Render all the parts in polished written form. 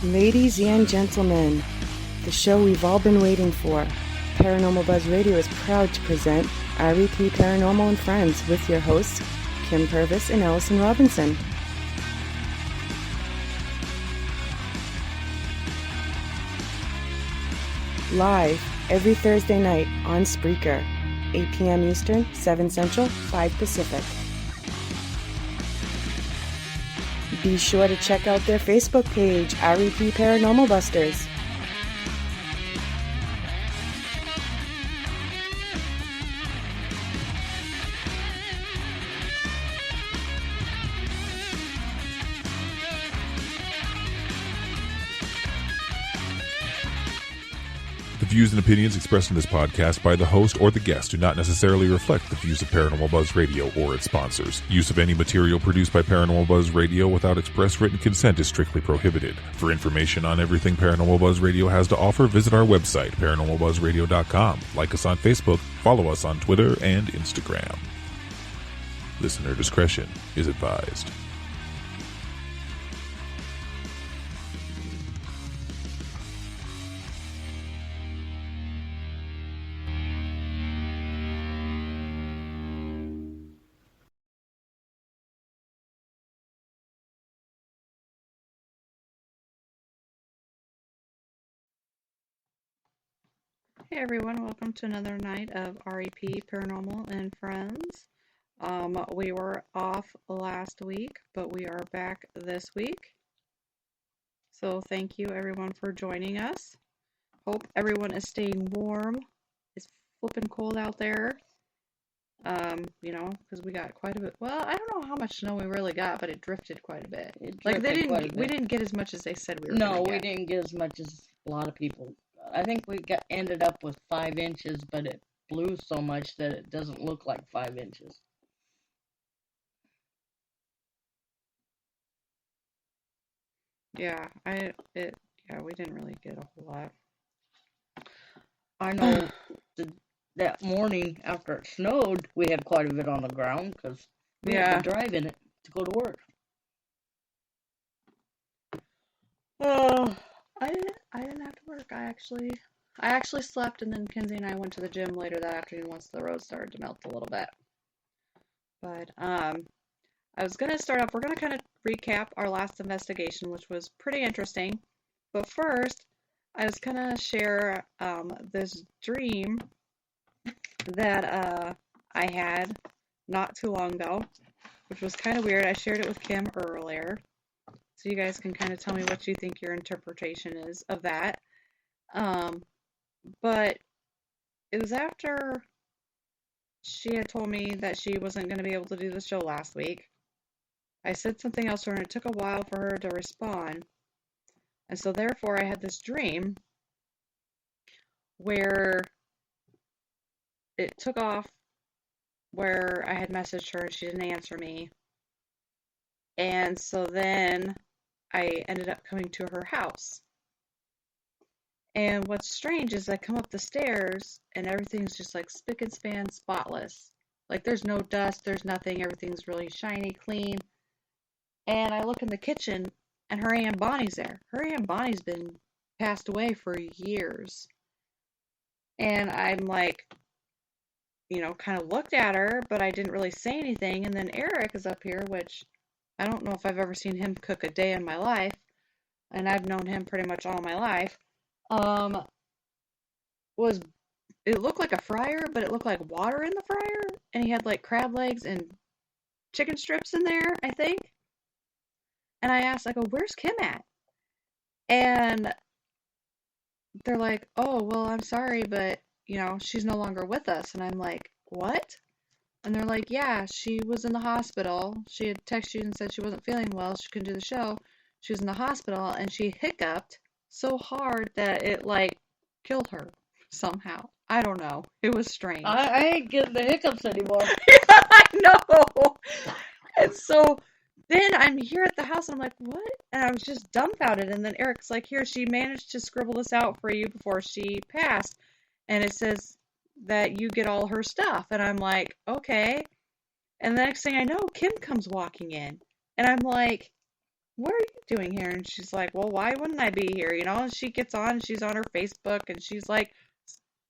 Ladies and gentlemen, the show we've all been waiting for, Paranormal Buzz Radio is proud to present REP Paranormal and Friends with your hosts, Kim Purvis and Allison Robinson. Live every Thursday night on Spreaker, 8 p.m. Eastern, 7 Central, 5 Pacific. Be sure to check out their Facebook page, REP Paranormal Busters. The views and opinions expressed in this podcast by the host or the guest do not necessarily reflect the views of Paranormal Buzz Radio or its sponsors. Use of any material produced by Paranormal Buzz Radio without express written consent is strictly prohibited. For information on everything Paranormal Buzz Radio has to offer, visit our website, paranormalbuzzradio.com. Like us on Facebook, follow us on Twitter and Instagram. Listener discretion is advised. Hey everyone, welcome to another night of REP Paranormal and Friends. We were off last week, but we are back this week. So thank you everyone for joining us. Hope everyone is staying warm. It's flipping cold out there. Because we got quite a bit. Well, I don't know how much snow we really got, but it drifted quite a bit. We didn't get as much as they said we were going to get. No, we didn't get as much as a lot of people. I think we ended up with 5 inches, but it blew so much that it doesn't look like 5 inches. Yeah, we didn't really get a whole lot. I know that morning after it snowed, we had quite a bit on the ground because we had to drive in it to go to work. I didn't have to work. I actually slept, and then Kinsey and I went to the gym later that afternoon once the road started to melt a little bit. But I was gonna start off. We're gonna kind of recap our last investigation, which was pretty interesting. But first, I was gonna share this dream that I had not too long ago, which was kind of weird. I shared it with Kim earlier. So you guys can kind of tell me what you think your interpretation is of that. But it was after she had told me that she wasn't going to be able to do the show last week. I said something else to her, and it took a while for her to respond. And so therefore I had this dream where it took off where I had messaged her and she didn't answer me. And so then I ended up coming to her house. And what's strange is I come up the stairs and everything's just like spick and span spotless. Like there's no dust, there's nothing, everything's really shiny, clean. And I look in the kitchen and her Aunt Bonnie's there. Her Aunt Bonnie's been passed away for years. And I'm like, kind of looked at her, but I didn't really say anything. And then Eric is up here, which I don't know if I've ever seen him cook a day in my life, and I've known him pretty much all my life. It looked like a fryer, but it looked like water in the fryer, and he had like crab legs and chicken strips in there, I think. And I asked, I go, where's Kim at? And they're like, oh, well, I'm sorry, but, she's no longer with us. And I'm like, what? And they're like, yeah, she was in the hospital. She had texted you and said she wasn't feeling well. She couldn't do the show. She was in the hospital, and she hiccuped so hard that it, killed her somehow. I don't know. It was strange. I ain't getting the hiccups anymore. I know. And so then I'm here at the house, and I'm like, what? And I was just dumbfounded. And then Eric's like, here, she managed to scribble this out for you before she passed. And it says that you get all her stuff. And I'm like, okay. And the next thing I know, Kim comes walking in. And I'm like, what are you doing here? And she's like, well, why wouldn't I be here? And she gets on, she's on her Facebook, and she's like,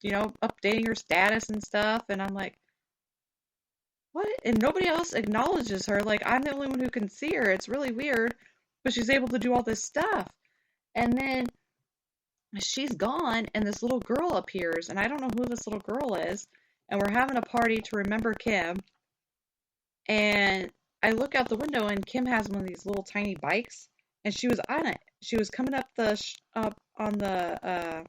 updating her status and stuff. And I'm like, what? And nobody else acknowledges her. Like, I'm the only one who can see her. It's really weird. But she's able to do all this stuff. And then she's gone, and this little girl appears, and I don't know who this little girl is. And we're having a party to remember Kim. And I look out the window, and Kim has one of these little tiny bikes, and she was on it. She was coming up on the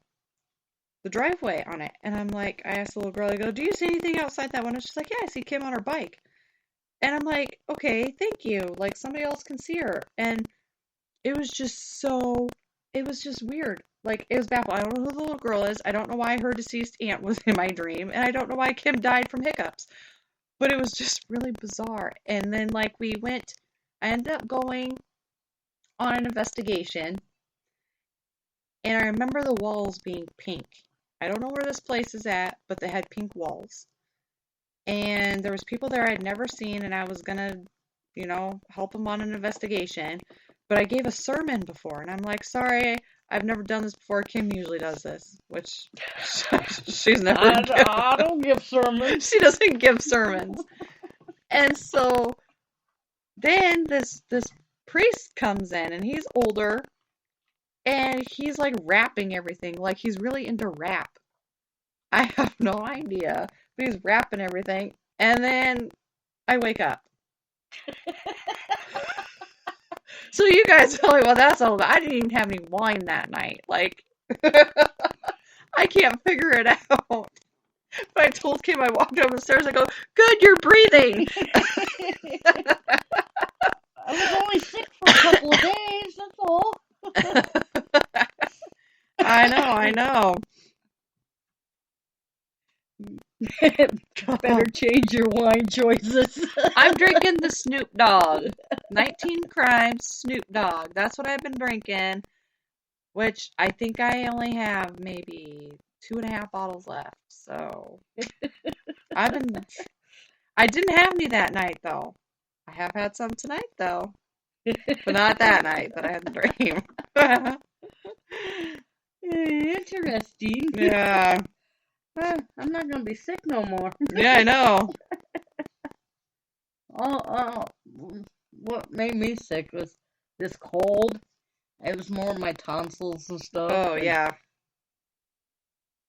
driveway on it. And I'm like, I asked the little girl, I go, do you see anything outside that window? She's like, yeah, I see Kim on her bike. And I'm like, okay, thank you. Like, somebody else can see her. And it was just weird. Like, it was baffling. I don't know who the little girl is. I don't know why her deceased aunt was in my dream. And I don't know why Kim died from hiccups. But it was just really bizarre. And then, like, I ended up going on an investigation. And I remember the walls being pink. I don't know where this place is at, but they had pink walls. And there was people there I'd never seen, and I was gonna, help them on an investigation. But I gave a sermon before, and I'm like, sorry, I've never done this before. Kim usually does this, which she's never I don't give sermons. She doesn't give sermons. And so then this priest comes in, and he's older, and he's like rapping everything. Like, he's really into rap. I have no idea. But he's rapping everything. And then I wake up. So you guys are like, well, that's all. I didn't even have any wine that night. Like, I can't figure it out. But I told Kim, I walked up the stairs, I go, good, you're breathing. I was only sick for a couple of days, that's all. I know. Better change your wine choices. I'm drinking the Snoop Dogg. 19 Crimes Snoop Dogg. That's what I've been drinking. Which I think I only have maybe 2.5 bottles left. So I didn't have any that night though. I have had some tonight though. But not that night that I had the dream. Interesting. Yeah. I'm not gonna be sick no more. Yeah, I know. What made me sick was this cold. It was more my tonsils and stuff. Oh, yeah.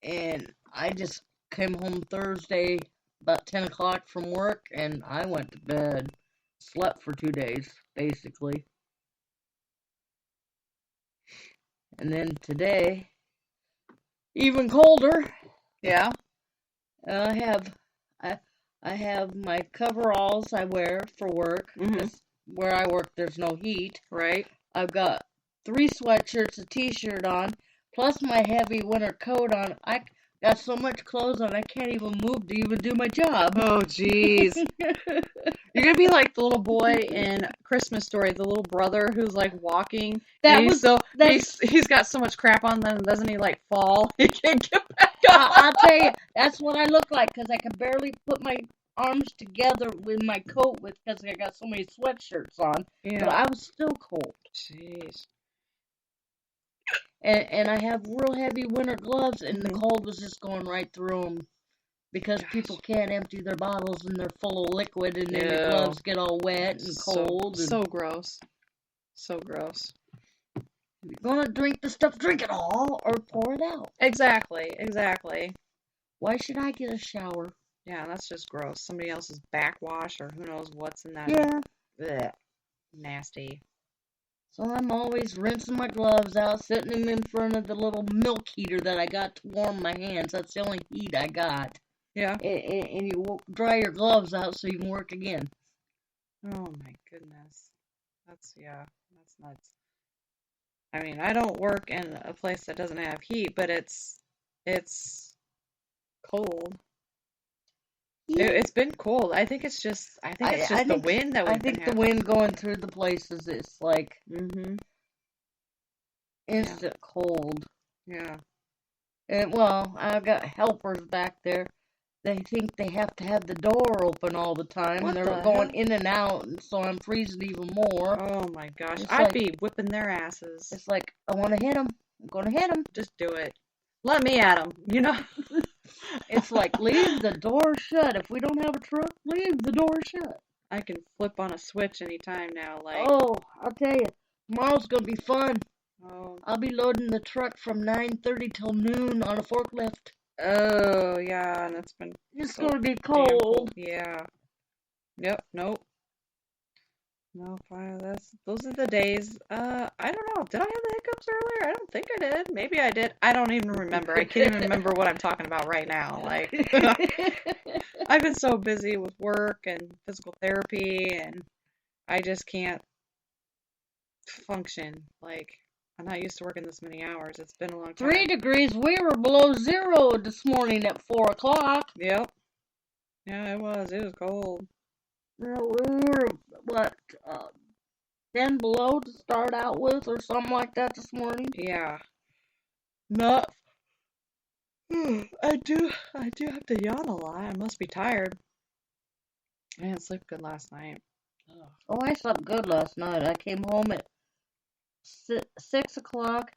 And I just came home Thursday about 10 o'clock from work, and I went to bed. Slept for 2 days, basically. And then today, even colder. Yeah. I have my coveralls I wear for work. Because where I work, there's no heat. Right. I've got 3 sweatshirts, a t-shirt on, plus my heavy winter coat on. I got so much clothes on, I can't even move to even do my job. Oh, jeez. You're going to be like the little boy in Christmas Story, the little brother who's like walking. He's got so much crap on them, doesn't he, like fall? He can't get back up. I'll tell you, that's what I look like, because I can barely put my arms together with my coat because I got so many sweatshirts on. Yeah. But I was still cold. Jeez. And I have real heavy winter gloves, and the cold was just going right through them. Because people can't empty their bottles, and they're full of liquid, and then your gloves get all wet and cold. So gross. So gross. If you're going to drink the stuff, drink it all, or pour it out. Exactly. Why should I get a shower? Yeah, that's just gross. Somebody else's backwash, or who knows what's in that. Yeah. Blech. Nasty. So I'm always rinsing my gloves out, sitting them in front of the little milk heater that I got to warm my hands. That's the only heat I got. Yeah. And you dry your gloves out so you can work again. Oh my goodness. That's nuts. I mean, I don't work in a place that doesn't have heat, but it's cold. Yeah. It's been cold. I think it's just the wind that we've been having. The wind going through the places, it's like instant cold. Yeah. And well, I've got helpers back there. they think they have to have the door open all the time. What They're the going hell? in and out, and so I'm freezing even more. Oh my gosh. It's I'd like- be whipping their asses. It's like, I want to hit them. I'm going to hit them. Just do it. Let me at them, you know? It's like, leave the door shut. If we don't have a truck, leave the door shut. I can flip on a switch anytime now. Like, Oh, I'll tell you, tomorrow's going to be fun. oh, I'll be loading the truck from 9:30 till noon on a forklift. oh, yeah, and it's been It's so going to be damn cold. Yeah. Yep, nope. No, fine. Those are the days. I don't know. Did I have the hiccups earlier? I don't think I did. Maybe I did. I don't even remember. I can't even remember what I'm talking about right now. Like, I've been so busy with work and physical therapy, and I just can't function. Like, I'm not used to working this many hours. It's been a long time. 3 degrees. We were below zero this morning at 4 o'clock. Yep. Yeah, it was. It was cold. No, we were, what, 10 below to start out with or something like that this morning. Yeah. Not. I do have to yawn a lot. I must be tired. I didn't sleep good last night. Oh, I slept good last night. I came home at 6 o'clock,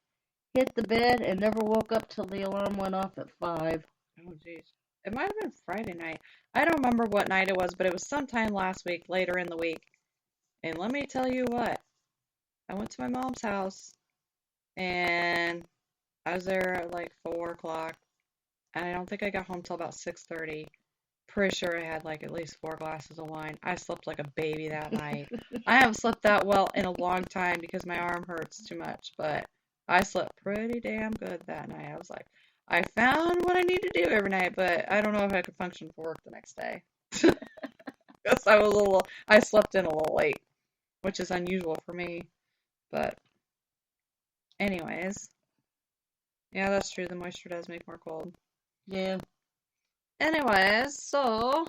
hit the bed, and never woke up till the alarm went off at 5. Oh, jeez. It might have been Friday night. I don't remember what night it was, but it was sometime last week, later in the week. And let me tell you what. I went to my mom's house, and I was there at like 4 o'clock, and I don't think I got home till about 6:30. Pretty sure I had like at least 4 glasses of wine. I slept like a baby that night. I haven't slept that well in a long time because my arm hurts too much, but I slept pretty damn good that night. I was like, I found what I need to do every night, but I don't know if I could function for work the next day. Because I slept in a little late, which is unusual for me. But anyways, yeah, that's true. The moisture does make more cold. Yeah. Anyways, so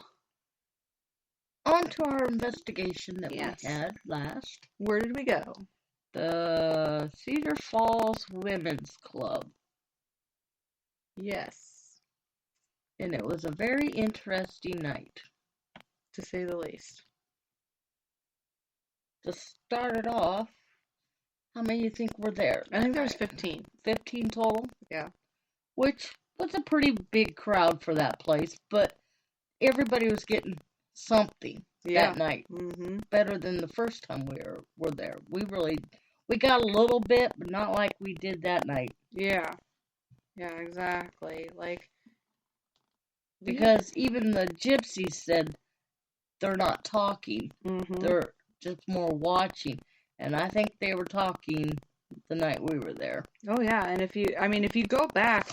On to our investigation that Yes. we had last. where did we go? The Cedar Falls Women's Club. Yes, And it was a very interesting night. to say the least. To start it off, how many do you think were there? I think there was 15. 15 total? Yeah. Which was a pretty big crowd for that place, but everybody was getting something Yeah. that night. Mm-hmm. Better than the first time we were there. We got a little bit, but not like we did that night. Yeah. Yeah, exactly. Like, Because even the gypsies said they're not talking. mm-hmm. They're just more watching. And I think they were talking the night we were there. Oh yeah, and if you go back,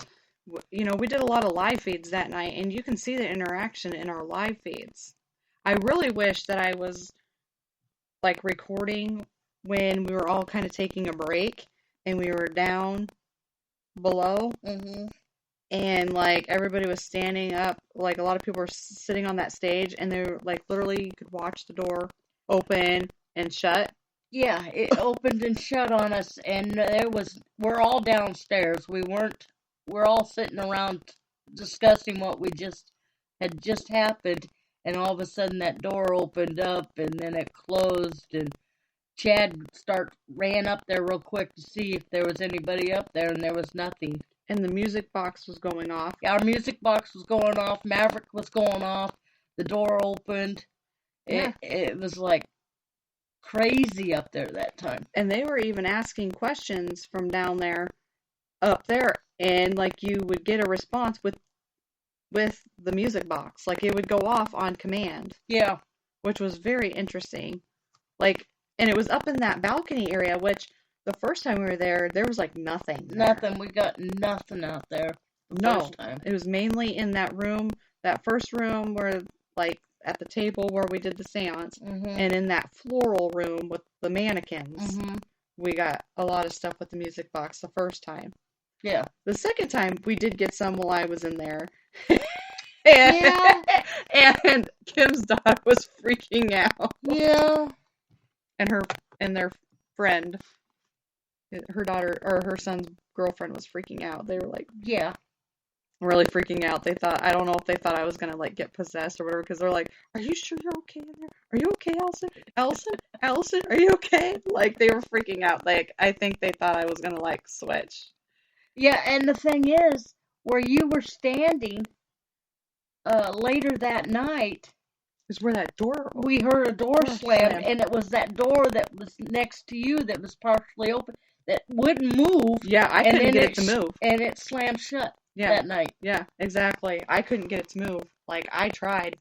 we did a lot of live feeds that night, and you can see the interaction in our live feeds. I really wish that I was like recording when we were all kind of taking a break and we were down below Mm-hmm. and like everybody was standing up, like a lot of people were sitting on that stage and they were like literally you could watch the door open and shut. Yeah, it opened and shut on us, and we're all downstairs. We're all sitting around discussing what had just happened, and all of a sudden that door opened up, and then it closed, and Chad ran up there real quick to see if there was anybody up there, and there was nothing. And the music box was going off. Our music box was going off, Maverick was going off, the door opened. Yeah. It was like crazy up there that time. And they were even asking questions from down there, up there, and like you would get a response with the music box. Like it would go off on command, Yeah. which was very interesting. Like, and it was up in that balcony area, which the first time we were there was like nothing. there. Nothing. We got nothing out there the No, first time. it was mainly in that room, that first room where like at the table where we did the seance, Mm-hmm. and in that floral room with the mannequins. Mm-hmm. We got a lot of stuff with the music box the first time. Yeah. The second time we did get some while I was in there. Yeah. And Kim's daughter was freaking out. Yeah. And their friend, her daughter or her son's girlfriend was freaking out. They were like, Yeah. really freaking out. They thought, I don't know if they thought I was gonna like get possessed or whatever, because they're like, "Are you sure you're okay in there? Are you okay, Allison? Allison? Allison, are you okay?" Like they were freaking out. Like I think they thought I was gonna like switch. Yeah, and the thing is, where you were standing later that night, Is where that door we heard a door Door slammed, slammed. and it was that door that was next to you that was partially open that wouldn't move, Yeah, I and couldn't then get it to move. and it slammed shut Yeah, that night. yeah, exactly. I couldn't get it to move. Like I tried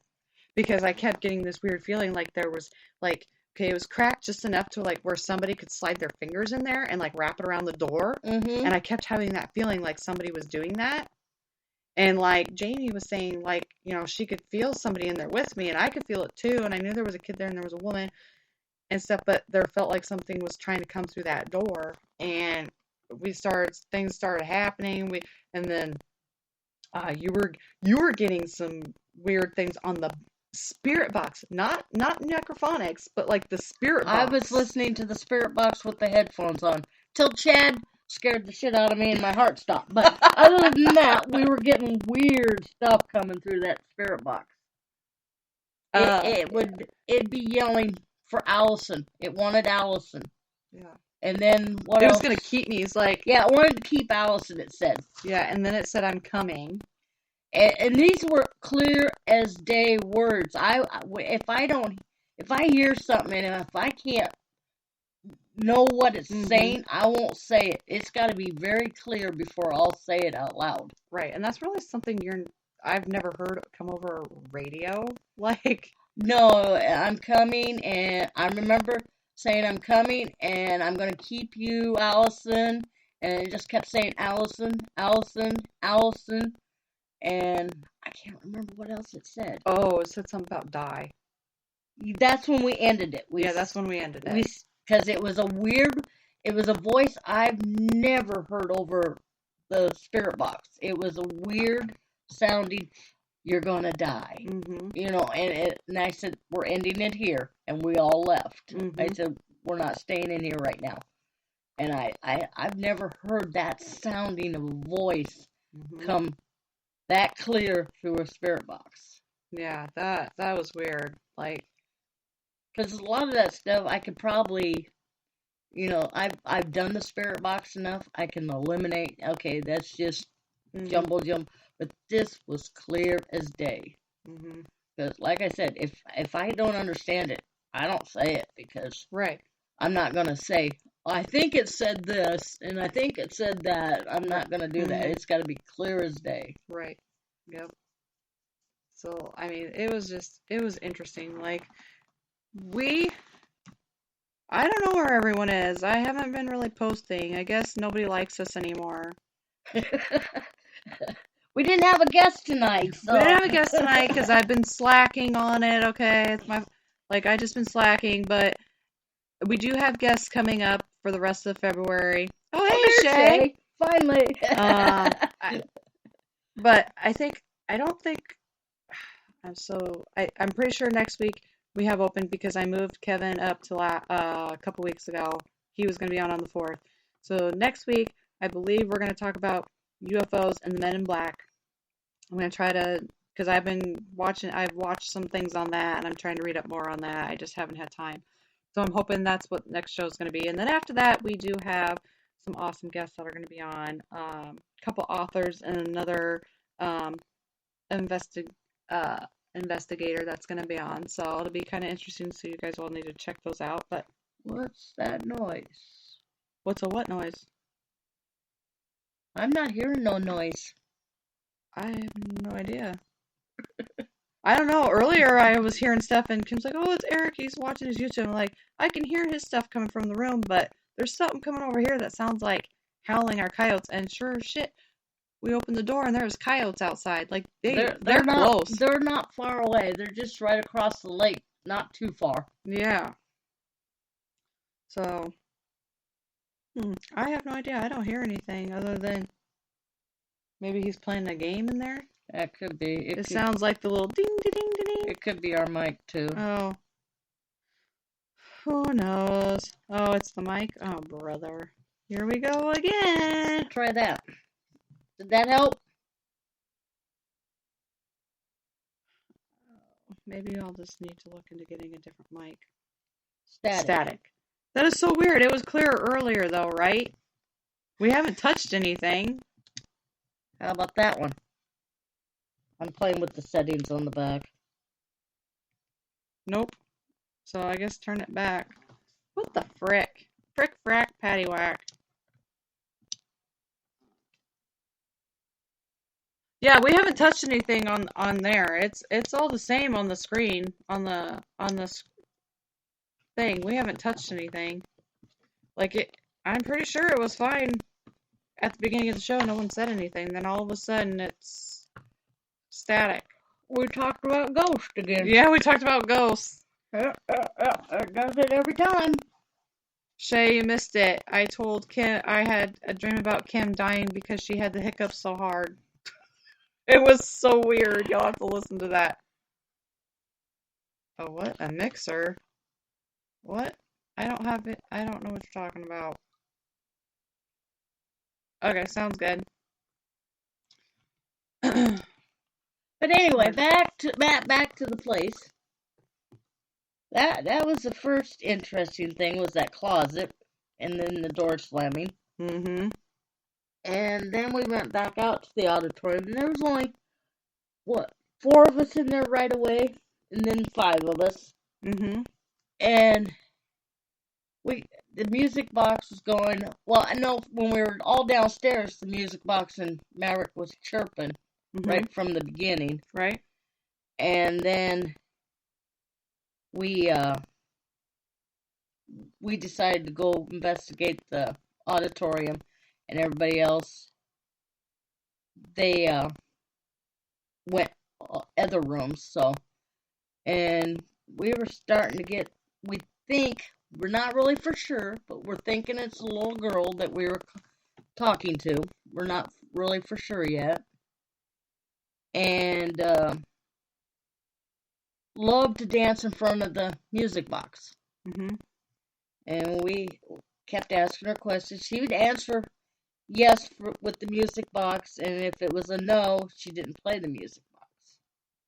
because I kept getting this weird feeling like there was like okay, it was cracked just enough to like where somebody could slide their fingers in there and like wrap it around the door. Mm-hmm. And I kept having that feeling like somebody was doing that. And like Jamie was saying, like, you know, she could feel somebody in there with me and I could feel it too. And I knew there was a kid there and there was a woman and stuff, but there felt like something was trying to come through that door. And things started happening. And then you were getting some weird things on the spirit box, not necrophonics, but like the spirit box. I was listening to the spirit box with the headphones on till Chad scared the shit out of me and my heart stopped. But other than that, we were getting weird stuff coming through that spirit box. It'd be yelling for Allison. It wanted Allison. Yeah. And then what It else? was gonna keep me. It's like Yeah, it wanted to keep Allison, it said. yeah, and then it said I'm coming. And these were clear as day words. If I hear something and if I can't know what it's saying, I won't say it. It's got to be very clear before I'll say it out loud. Right, and that's really something I've never heard come over radio. Like No, I'm coming, and I remember saying I'm coming, and I'm going to keep you, Allison. And it just kept saying Allison, Allison, Allison. And I can't remember what else it said. oh, it said something about die. That's when we ended it. Yeah, that's when we ended it. Because it was a voice I've never heard over the spirit box. It was a weird sounding, "You're gonna die." You know, and I said, "We're ending it here," and we all left. I said, "We're not staying in here right now." And I've never heard that sounding of a voice come that clear through a spirit box. Yeah, that was weird. Like, because a lot of that stuff I could probably, you know, I've done the spirit box enough. I can eliminate. Okay, that's just jumble. But this was clear as day. Because, like I said, if I don't understand it, I don't say it because right. I'm not gonna say, I think it said this and I think it said that. I'm not gonna do that. It's got to be clear as day. Right. Yep. So, I mean, it was interesting. Like, I don't know where everyone is. I haven't been really posting. I guess nobody likes us anymore. We didn't have a guest tonight. So. We didn't have a guest tonight because I've been slacking on it. Okay, I just been slacking, but we do have guests coming up for the rest of February. Oh, hey, Shay. Finally. But I'm pretty sure next week we have open because I moved Kevin up to a couple weeks ago. He was going to be on the 4th. So next week, I believe we're going to talk about UFOs and the Men in Black. I'm going to try to, because I've watched some things on that and I'm trying to read up more on that. I just haven't had time. So I'm hoping that's what next show is going to be. And then after that, we do have some awesome guests that are going to be on. A couple authors and another investigator that's going to be on. So it'll be kind of interesting. So you guys all need to check those out. But what's that noise? What's a what noise? I'm not hearing no noise. I have no idea. I don't know. Earlier I was hearing stuff and Kim's like, "Oh, it's Eric. He's watching his YouTube." I'm like, I can hear his stuff coming from the room, but there's something coming over here that sounds like howling our coyotes. And sure as shit, we opened the door and there's coyotes outside. Like they're close. They're not far away. They're just right across the lake, not too far. Yeah. So, I have no idea. I don't hear anything other than maybe he's playing a game in there. That could be. It sounds like the little ding, ding, ding, ding. It could be our mic too. Oh. Who knows? Oh, it's the mic. Oh, brother. Here we go again. Try that. Did that help? maybe I'll just need to look into getting a different mic. Static. That is so weird. It was clearer earlier, though, right? We haven't touched anything. How about that one? I'm playing with the settings on the back. Nope. So I guess turn it back. What the frick? Frick, frack, paddywhack. Yeah, we haven't touched anything on there. It's all the same on the screen, on the thing. We haven't touched anything. I'm pretty sure it was fine at the beginning of the show. No one said anything. Then all of a sudden it's static. We talked about ghosts again. Yeah, we talked about ghosts. It does it every time. Shay, you missed it. I told Kim I had a dream about Kim dying because she had the hiccups so hard. It was so weird. You'll have to listen to that. Oh, what? A mixer? What? I don't have it. I don't know what you're talking about. Okay, sounds good. But anyway, back to the place. That was the first interesting thing, was that closet, and then the door slamming. Mm-hmm. And then we went back out to the auditorium, and there was only, 4 of us in there right away, and then 5 of us. Mm-hmm. And the music box was going, well, I know when we were all downstairs, the music box and Maverick was chirping right from the beginning. Right. And then we decided to go investigate the auditorium, and everybody else, they went other rooms. So, and we were starting to get, we think, we're not really for sure, but we're thinking it's a little girl that we were talking to. We're not really for sure yet. And loved to dance in front of the music box. Mm-hmm. And we kept asking her questions. She would answer yes with the music box, and if it was a no, she didn't play the music box.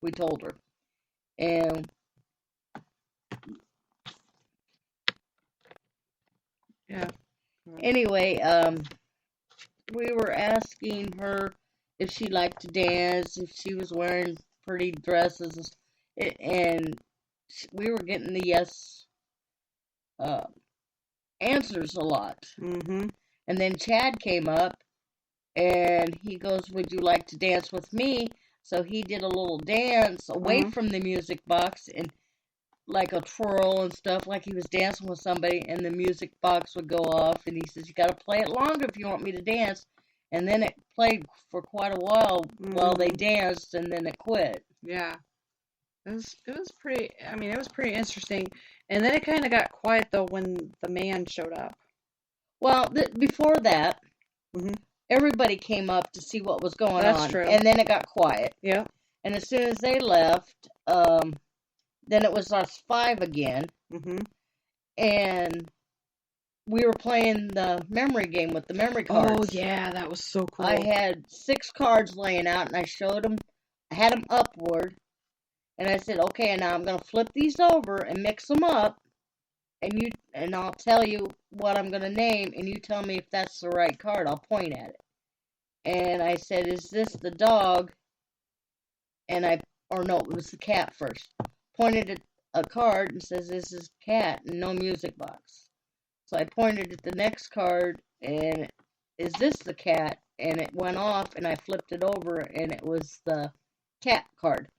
We told her. And yeah. Anyway, we were asking her if she liked to dance, if she was wearing pretty dresses, and we were getting the yes answers a lot. Mm-hmm. And then Chad came up, and he goes, "Would you like to dance with me?" So he did a little dance away from the music box, and like a twirl and stuff, like he was dancing with somebody, and the music box would go off, and he says, "You got to play it longer if you want me to dance." And then it played for quite a while they danced, and then it quit. Yeah. It was pretty, I mean, it was pretty interesting. And then it kind of got quiet, though, when the man showed up. Well, before that, everybody came up to see what was going on. That's true. And then it got quiet. Yeah. And as soon as they left, then it was us 5 again. Mm-hmm. And we were playing the memory game with the memory cards. Oh, yeah, that was so cool. I had 6 cards laying out, and I showed them, I had them upward, and I said, okay, and now I'm going to flip these over and mix them up, and I'll tell you what I'm going to name, and you tell me if that's the right card. I'll point at it. And I said, is this the dog? And it was the cat first. Pointed at a card and says, this is cat, and no music box. So I pointed at the next card, and is this the cat? And it went off, and I flipped it over, and it was the cat card.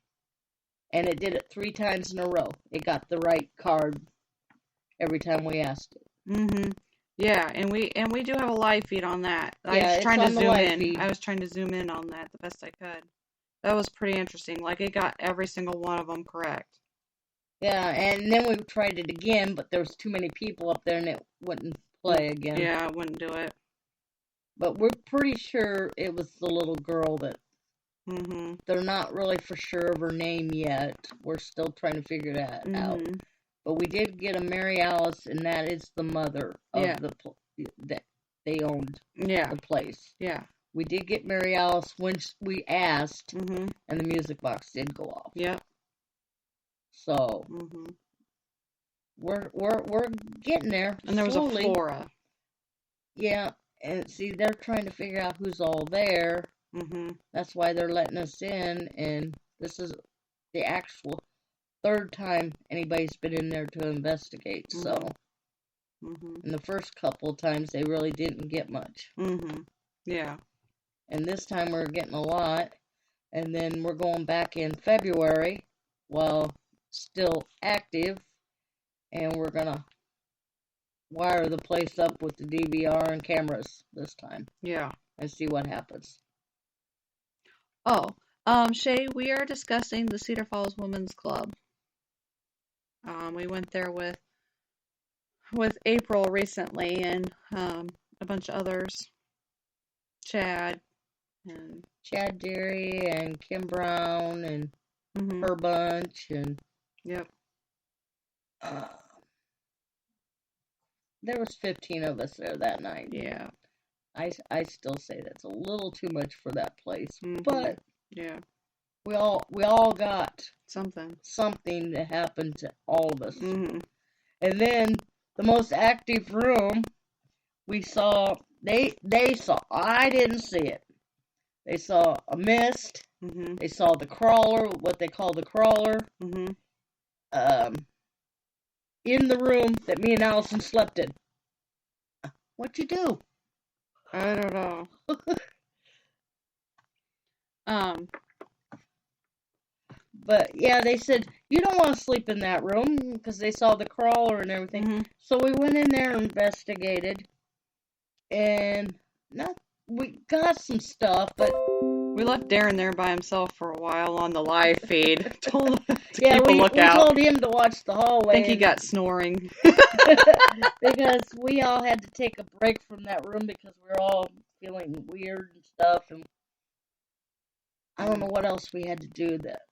And it did it 3 times in a row. It got the right card every time we asked it. Mm-hmm. Yeah, and we do have a live feed on that. Yeah, I was trying to zoom in. Feed. I was trying to zoom in on that the best I could. That was pretty interesting. Like, it got every single one of them correct. Yeah, and then we tried it again, but there was too many people up there, and it wouldn't play again. Yeah, I wouldn't do it. But we're pretty sure it was the little girl that... Mm-hmm. They're not really for sure of her name yet. We're still trying to figure that out. But we did get a Mary Alice, and that is the mother of that they owned the place. Yeah. We did get Mary Alice when we asked, and the music box did go off. Yep. So Mm-hmm. we're getting there. And there was slowly. a flora. Yeah, and see, they're trying to figure out who's all there. Mm-hmm. That's why they're letting us in, and this is the actual third time anybody's been in there to investigate. So, Mm-hmm. in the first couple of times, they really didn't get much. Mm-hmm. Yeah. And this time we're getting a lot, and then we're going back in February while still active, and we're gonna wire the place up with the DVR and cameras this time Yeah. and see what happens. Oh, Shay, we are discussing the Cedar Falls Women's Club. We went there with April recently and a bunch of others, Chad and Chad Derry and Kim Brown and mm-hmm. her bunch and Yep. There was 15 of us there that night. Yeah. I still say that's a little too much for that place, Mm-hmm. but yeah, we all got something that happened to all of us. Mm-hmm. And then the most active room we saw, they saw, I didn't see it. They saw a mist. Mm-hmm. They saw the crawler, what they call the crawler, Mm-hmm. in the room that me and Allison slept in. What'd you do? I don't know. But yeah, they said you don't want to sleep in that room because they saw the crawler and everything. Mm-hmm. So we went in there and investigated, and we got some stuff, but we left Darren there by himself for a while on the live feed. Told him to yeah, keep a lookout. we told him to watch the hallway. I think he got snoring because we all had to take a break from that room because we were all feeling weird and stuff, and I don't know what else we had to do that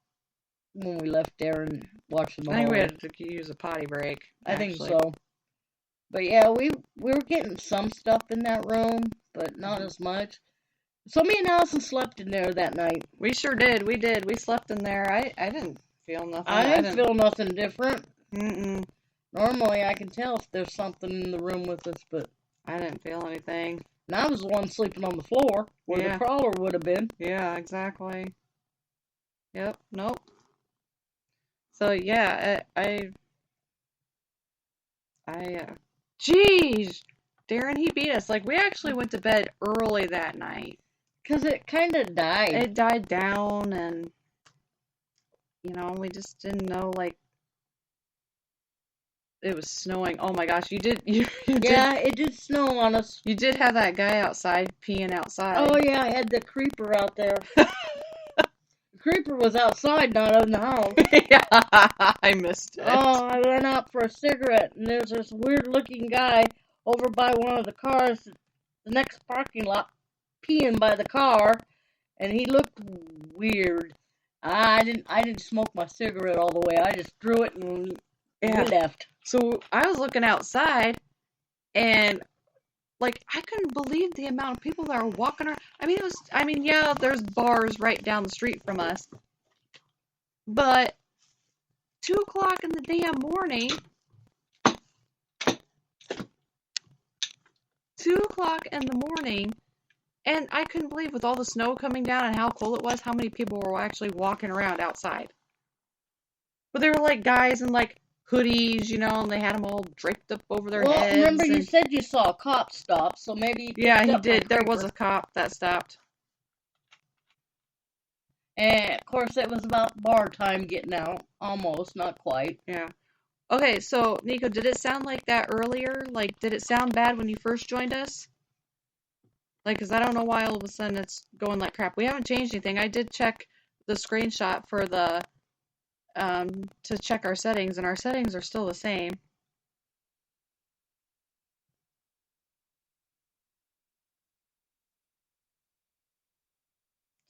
when we left there and watching the I think we hallway. had to use a potty break. I think so. But yeah, we were getting some stuff in that room, but not as much. So me and Allison slept in there that night. We sure did. We did. We slept in there. I didn't feel nothing. I didn't feel nothing different. Mm-mm. Normally I can tell if there's something in the room with us, but I didn't feel anything. And I was the one sleeping on the floor where the crawler would have been. Yeah, exactly. Yep. Nope. So yeah, geez, Darren, he beat us. Like we actually went to bed early that night. 'Cause it kind of died. It died down, and we just didn't know. Like it was snowing. Oh my gosh, you did. Yeah, it did snow on us. You did have that guy outside peeing outside. Oh yeah, I had the creeper out there. The creeper was outside, not in the house. Yeah, I missed it. Oh, I went out for a cigarette, and there's this weird-looking guy over by one of the cars, the next parking lot, peeing by the car, and he looked weird. I didn't smoke my cigarette all the way. I just threw it and we left. So I was looking outside, and like I couldn't believe the amount of people that are walking around. Yeah, there's bars right down the street from us, but 2:00 in the damn morning. 2:00 in the morning, and I couldn't believe with all the snow coming down and how cold it was, how many people were actually walking around outside. But they were like guys in like hoodies, and they had them all draped up over their heads. Well, remember you said you saw a cop stop, so maybe yeah, he did. There was a cop that stopped. And of course, it was about bar time getting out. Almost, not quite. Yeah. Okay, so Nico, did it sound like that earlier? Like, did it sound bad when you first joined us? Like, because I don't know why all of a sudden it's going like crap. We haven't changed anything. I did check the screenshot for the to check our settings, and our settings are still the same.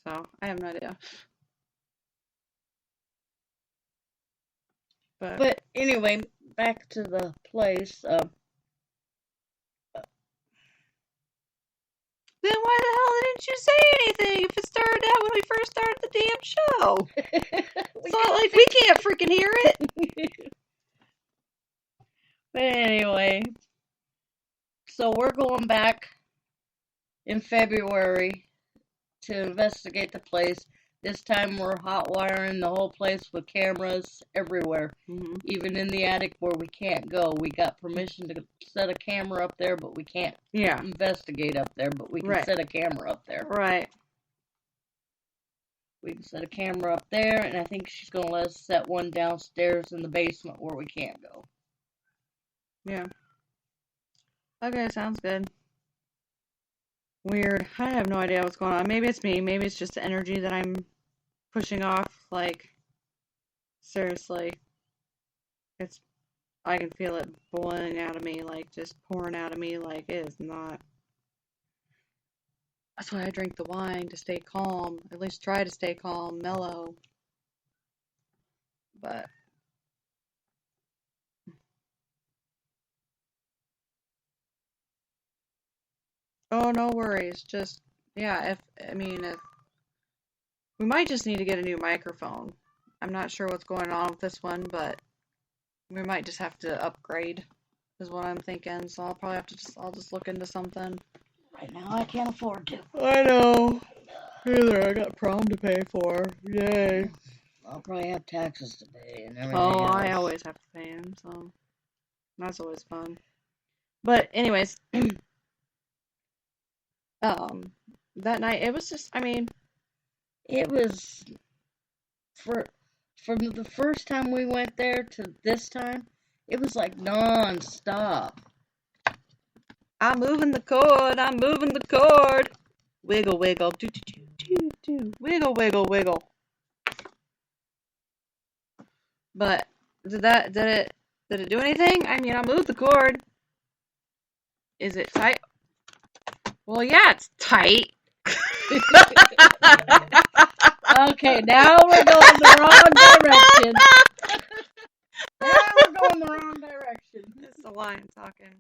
So, I have no idea. But anyway, back to the place. Then why the hell didn't you say anything if it started out when we first started the damn show? It's not like we can't freaking hear it. But anyway, so we're going back in February to investigate the place. This time we're hot wiring the whole place with cameras everywhere, even in the attic where we can't go. We got permission to set a camera up there, but we can't investigate up there, but we can set a camera up there. Right. We can set a camera up there, and I think she's going to let us set one downstairs in the basement where we can't go. Yeah. Okay, sounds good. Weird. I have no idea what's going on. Maybe it's me. Maybe it's just the energy that I'm pushing off. Like, seriously. I can feel it boiling out of me, like, just pouring out of me, like, it is not. That's why I drink the wine, to stay calm. At least try to stay calm, mellow. But oh, no worries. Just, yeah, if we might just need to get a new microphone. I'm not sure what's going on with this one, but we might just have to upgrade, is what I'm thinking. So I'll probably have to I'll just look into something. Right now, I can't afford to. I know. Either I got prom to pay for. Yay. I'll probably have taxes to pay and everything Oh, else. I always have to pay them, so that's always fun. But anyways, that night it was just, it was from the first time we went there to this time, it was like non-stop. I'm moving the cord, I'm moving the cord. Wiggle, wiggle, do, do, do, do, do. Wiggle, wiggle, wiggle. But did it do anything? I moved the cord. Is it tight? Well, yeah, it's tight. Okay, now we're going the wrong direction. Now we're going the wrong direction. It's the lion talking.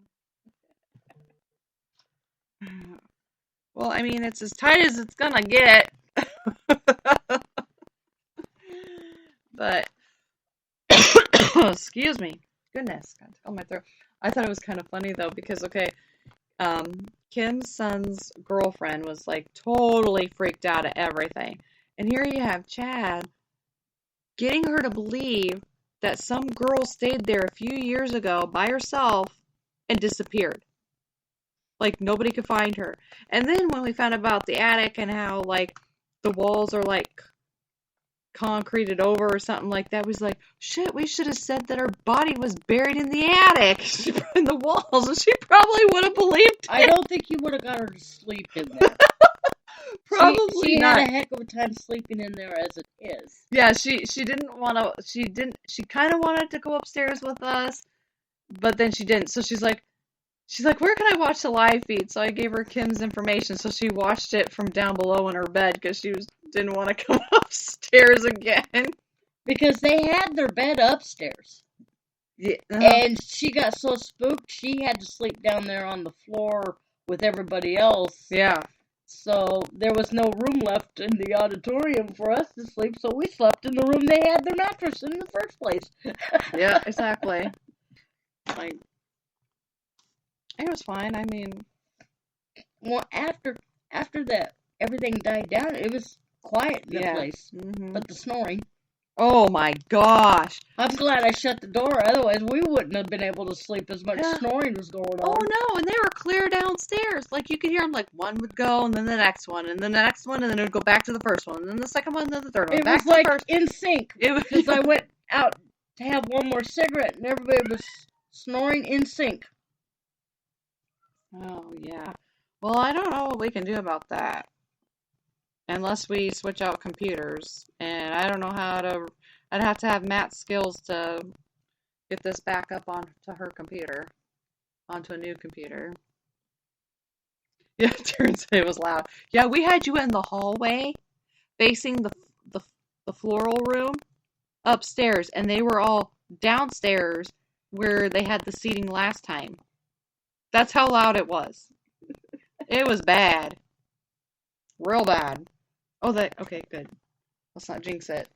Well, it's as tight as it's gonna get. But, excuse me. Goodness, God, oh my throat. I thought it was kind of funny though, because, Kim's son's girlfriend was like totally freaked out at everything. And here you have Chad getting her to believe that some girl stayed there a few years ago by herself and disappeared. Like, nobody could find her. And then when we found out about the attic and how, like, the walls are, like, concreted over or something like that, was like, shit, we should have said that her body was buried in the attic, in the walls, and she probably would have believed it. I don't think you would have got her to sleep in there. Probably she not. had a heck of a time sleeping in there as it is. Yeah, she didn't want to, she kind of wanted to go upstairs with us, but then she didn't. So she's like, where can I watch the live feed? So I gave her Kim's information, so she watched it from down below in her bed, because she didn't want to come upstairs again. Because they had their bed upstairs. Yeah. And she got so spooked, she had to sleep down there on the floor with everybody else. Yeah. So there was no room left in the auditorium for us to sleep, so we slept in the room they had their mattress in the first place. Yeah, exactly. Like, it was fine. Well, after that, everything died down. It was quiet in the place. Mm-hmm. But the snoring. Oh my gosh. I'm glad I shut the door. Otherwise, we wouldn't have been able to sleep as much snoring was going on. Oh no, and they were clear downstairs. Like, you could hear them, like, one would go, and then the next one, and then the next one, and then it would go back to the first one, and then the second one, and then the third one. It back was like to the first. in sync. Because I went out to have one more cigarette, and everybody was snoring in sync. Oh, yeah. Well, I don't know what we can do about that. Unless we switch out computers. And I don't know I'd have to have Matt's skills to get this back up onto her computer. Onto a new computer. Yeah, it turns out it was loud. Yeah, we had you in the hallway, facing the floral room upstairs. And they were all downstairs where they had the seating last time. That's how loud it was. It was bad. real bad. Oh, okay, good. Let's not jinx it.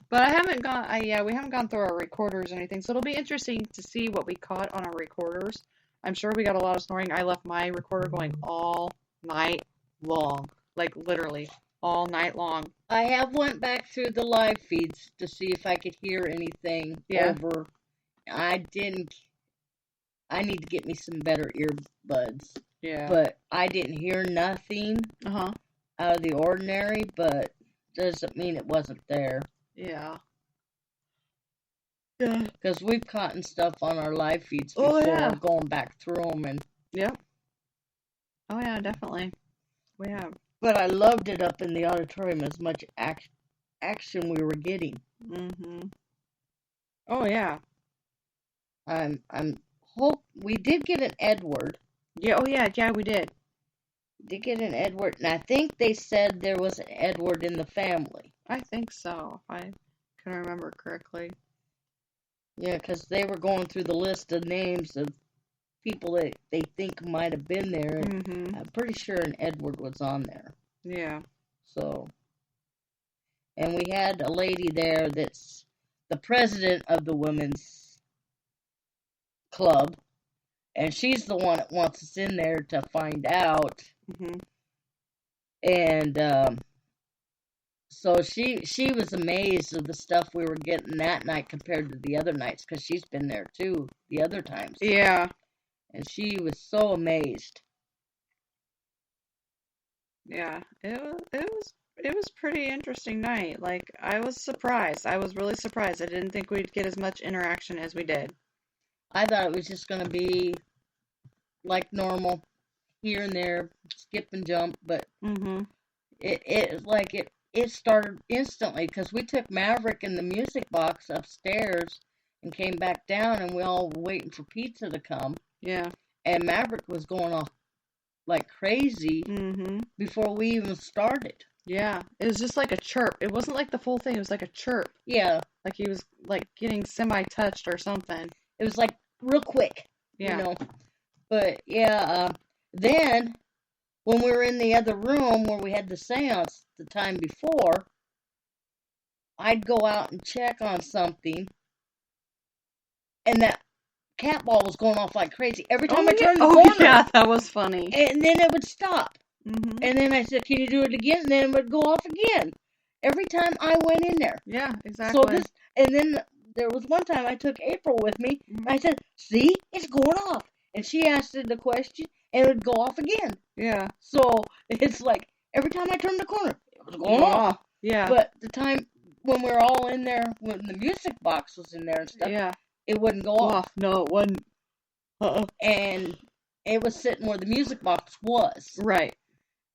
But I haven't gone, we haven't gone through our recorders or anything, so it'll be interesting to see what we caught on our recorders. I'm sure we got a lot of snoring. I left my recorder going all night long, like literally all night long. I have went back through the live feeds to see if I could hear anything over. I didn't. I need to get me some better earbuds. Yeah. But I didn't hear nothing Uh-huh. out of the ordinary, but doesn't mean it wasn't there. Yeah. Yeah. Because we've caught stuff on our live feeds before, going back through them. And Yep. Oh, yeah, definitely. We have. But I loved it up in the auditorium, as much action we were getting. Mm-hmm. Oh, yeah. Hope we did get an Edward. Yeah, oh, yeah, we did. Did get an Edward, and I think they said there was an Edward in the family. I think so, if I can remember correctly. Yeah, because they were going through the list of names of people that they think might have been there, and I'm pretty sure an Edward was on there. Yeah. So, and we had a lady there that's the president of the women's club, and she's the one that wants us in there to find out. And so she was amazed of the stuff we were getting that night compared to the other nights, because she's been there too the other times. Yeah. And she was so amazed. Yeah, it was pretty interesting night. Like, I was surprised. I was really surprised. I didn't think we'd get as much interaction as we did. I thought it was just going to be like normal, here and there, skip and jump, but it started instantly, because we took Maverick in the music box upstairs and came back down, and we all were waiting for pizza to come. Yeah. And Maverick was going off like crazy before we even started. Yeah, it was just like a chirp. It wasn't like the full thing. It was like a chirp. Yeah. Like he was like getting semi-touched or something. It was like real quick. Yeah. You know. But yeah, then when we were in the other room where we had the seance the time before, I'd go out and check on something, and that cat ball was going off like crazy every time I turned the corner. Oh, yeah, that was funny. And then it would stop. And then I said, "Can you do it again?" And then it would go off again. Every time I went in there. Yeah, exactly. So and then there was one time I took April with me, and I said, "See, it's going off." And she asked it the question, and it would go off again. Yeah. So it's like every time I turned the corner, it was going off. Yeah. But the time when we were all in there, when the music box was in there and stuff, it wouldn't go off. No, it wouldn't. And it was sitting where the music box was. Right.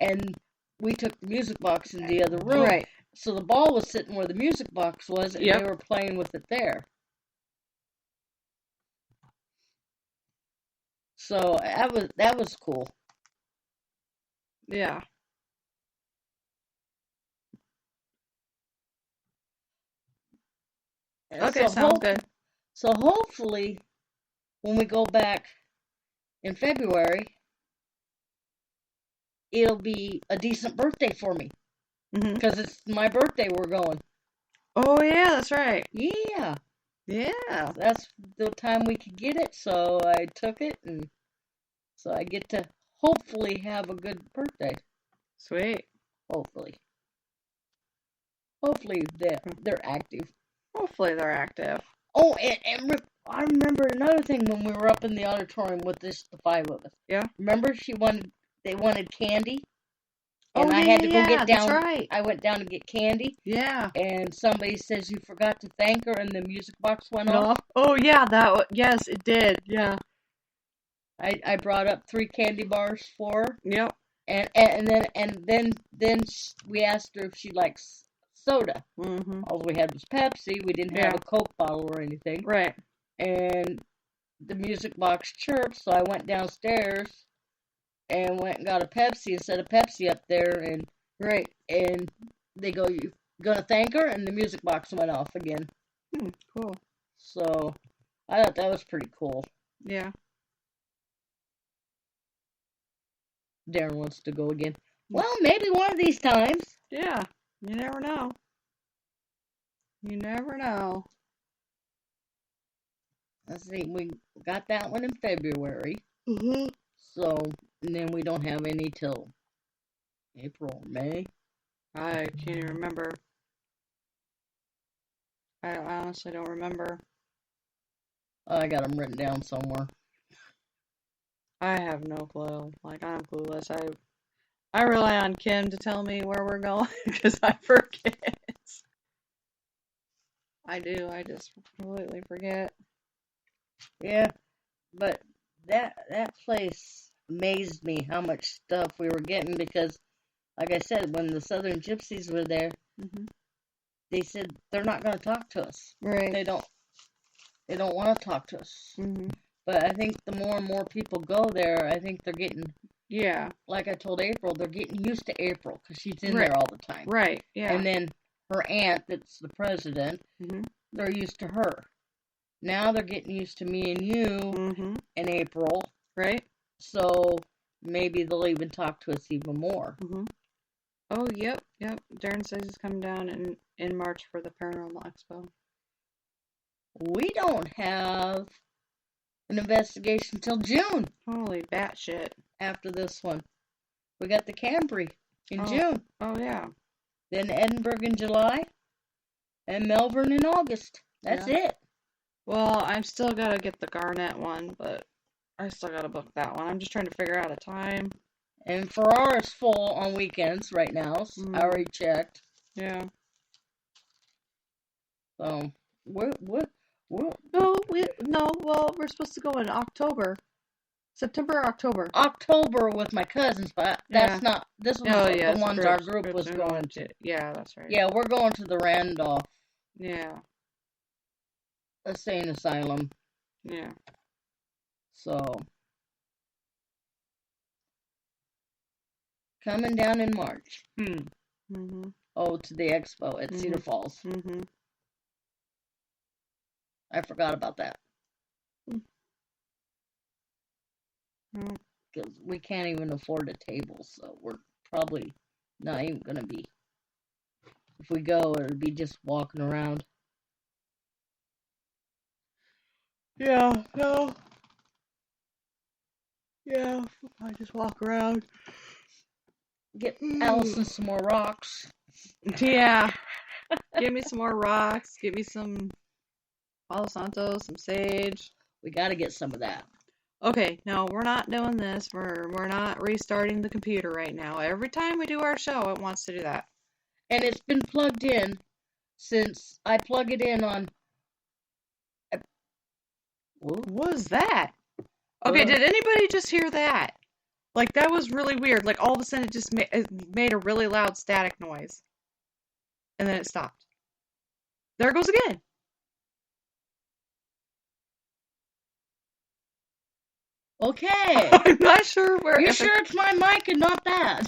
And we took the music box in the other room. Right. So the ball was sitting where the music box was, and they were playing with it there. So that was cool. Yeah. Okay, sounds good. So hopefully, when we go back in February, it'll be a decent birthday for me. Because it's my birthday we're going. Oh, yeah, that's right. Yeah. Yeah. That's the time we could get it, so I took it, and so I get to hopefully have a good birthday. Sweet. Hopefully they're active. Hopefully they're active. Oh, and I remember another thing when we were up in the auditorium with the five of us. Yeah. Remember they wanted candy? And I had to go get down. That's right. I went down to get candy. Yeah. And somebody says you forgot to thank her, and the music box went off. Oh yeah, yes, it did. Yeah. I brought up 3 candy bars for her. Yep. And then we asked her if she likes soda. All we had was Pepsi. We didn't have a Coke bottle or anything. Right. And the music box chirped, so I went downstairs and went and got a Pepsi instead of Pepsi up there, and they go, "You gonna thank her?" And the music box went off again. Cool. So I thought that was pretty cool. Yeah. Darren wants to go again. Well, maybe one of these times. Yeah, you never know. You never know. Let's see, we got that one in February. Mm-hmm. So, and then we don't have any till April, May. I can't even remember. I honestly don't remember. I got them written down somewhere. I have no clue. Like, I'm clueless. I rely on Kim to tell me where we're going because I forget. I do. I just completely forget. Yeah, but that place amazed me how much stuff we were getting because, like I said, when the Southern Gypsies were there, Mm-hmm. they said they're not going to talk to us. Right. They don't want to talk to us. Mm-hmm. But I think the more and more people go there, I think they're getting, Yeah. like I told April, they're getting used to April because she's in Right. there all the time. Right. Yeah. And then her aunt, that's the president, Mm-hmm. they're used to her. Now they're getting used to me and you Mm-hmm. in April. Right. So maybe they'll even talk to us even more. Mm-hmm. Oh, yep. Darren says he's coming down in March for the Paranormal Expo. We don't have an investigation till June Holy batshit. after this one. We got the Cambry in Oh. June, Oh, yeah. then Edinburgh in July, and Melbourne in August. That's it. Well, I'm still gotta get the Garnet one, but I still gotta book that one. I'm just trying to figure out a time. And Ferrara's full on weekends right now. So I already checked. Yeah. So we're Well, we're supposed to go in October. September or October. October with my cousins, but that's not. This was the ones our group was going to. Yeah, that's right. Yeah, we're going to the Randolph. Yeah. Insane Asylum. Yeah. So coming down in March. Mm-hmm. Oh, to the expo at Cedar Falls. Mm-hmm. I forgot about that. Mm. Because we can't even afford a table, so we're probably not even going to be. If we go, it'll be just walking around. Yeah, no. Yeah, I just walk around. Get Allison some more rocks. Yeah. Give me some more rocks. Give me some Palo Santo, some sage. We got to get some of that. Okay, no, we're not doing this. We're not restarting the computer right now. Every time we do our show, it wants to do that. And it's been plugged in since I plug it in on. What was that? Okay, did anybody just hear that? Like, that was really weird. Like, all of a sudden, it just made a really loud static noise. And then it stopped. There it goes again. Okay. I'm not sure where. You sure it's my mic and not that?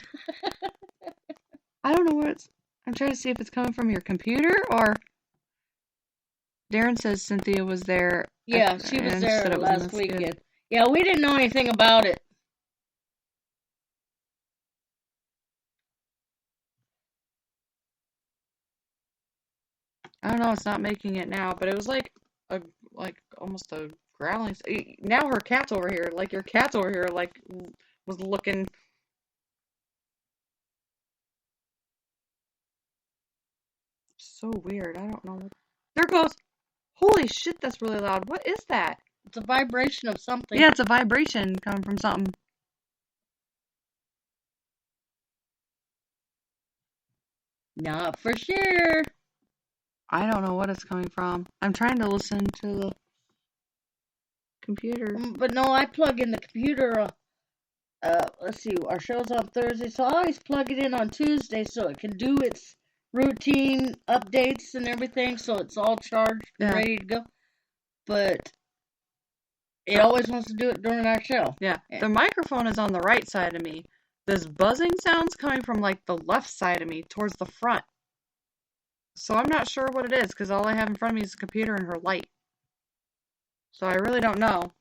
I don't know where it's. I'm trying to see if it's coming from your computer or. Darren says Cynthia was there. Yeah, she was there last weekend. Yeah, we didn't know anything about it. I don't know. It's not making it now, but it was like almost a growling. Now her cat's over here. Like your cat's over here. Like was looking. So weird. I don't know. There it goes. Holy shit, that's really loud. What is that? It's a vibration of something. Yeah, it's a vibration coming from something. Not for sure. I don't know what it's coming from. I'm trying to listen to the computer. But no, I plug in the computer. Let's see, our show's on Thursday, so I always plug it in on Tuesday so it can do its routine updates and everything, so it's all charged and ready to go. But it always wants to do it during our show. Yeah, the microphone is on the right side of me. This buzzing sound's coming from like the left side of me, towards the front. So I'm not sure what it is, because all I have in front of me is a computer and her light. So I really don't know.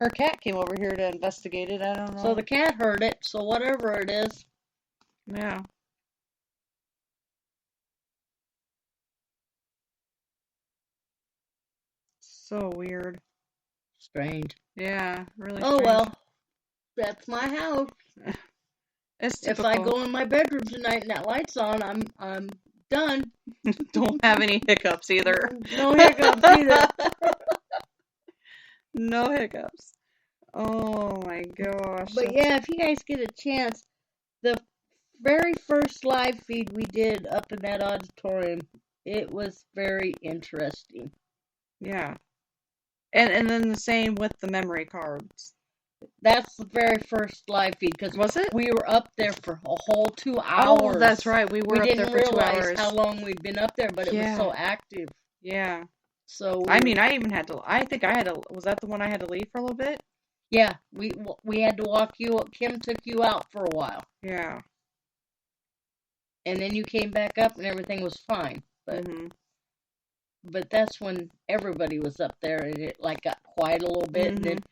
Her cat came over here to investigate it. I don't know. So the cat heard it, so whatever it is. Yeah. So weird. Strange. Yeah, really Oh strange. well, that's my house. It's If typical. I go in my bedroom tonight and that light's on, I'm done. Don't have any hiccups either. No hiccups either. No hiccups. Oh my gosh. But yeah, if you guys get a chance, the very first live feed we did up in that auditorium, it was very interesting. Yeah. And then the same with the memory cards. That's the very first live feed because Was it? we were up there for a whole 2 hours. Oh, that's right. We were We up there didn't for 2 realize hours. how long we'd been up there, but it was Yeah. so active. Yeah. So I mean, I even had to. I think I had to. Was that the one I had to leave for a little bit? yeah, we had to walk you up. Kim took you out for a while, Yeah. and then you came back up, and everything was fine. But Mhm. but that's when everybody was up there, and it like got quiet a little bit, and Mhm.